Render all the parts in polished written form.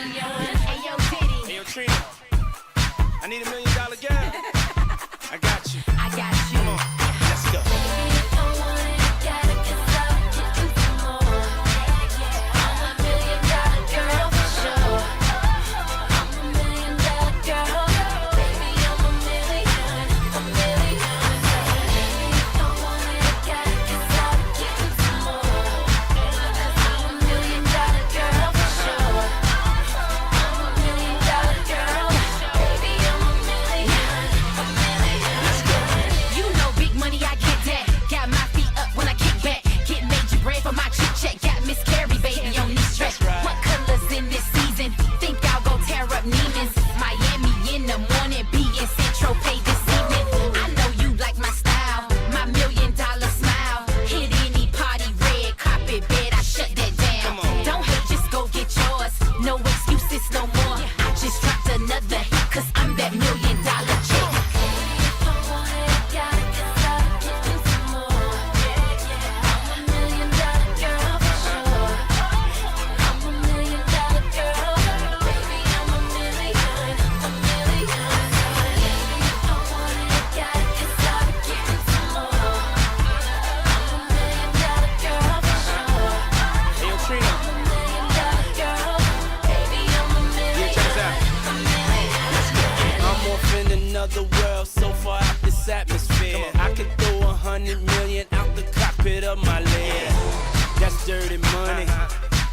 Hey, yo, Trina. I need $1 million girl. I got you. I got you. Come on, let's go. The world so far out this atmosphere. I could throw 100 million out the cockpit of my land. That's dirty money.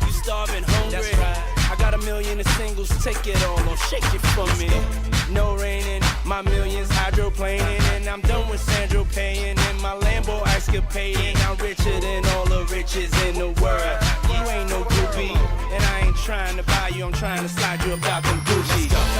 You starving hungry. That's right. I got $1 million in singles. Take it all on, shake it for me. No raining, my millions hydroplaning, and I'm done with Sandro paying. And my Lambo escapading. I'm richer than all the riches in the world. You ain't no groupie, and I ain't trying to buy you. I'm trying to slide you about them Gucci.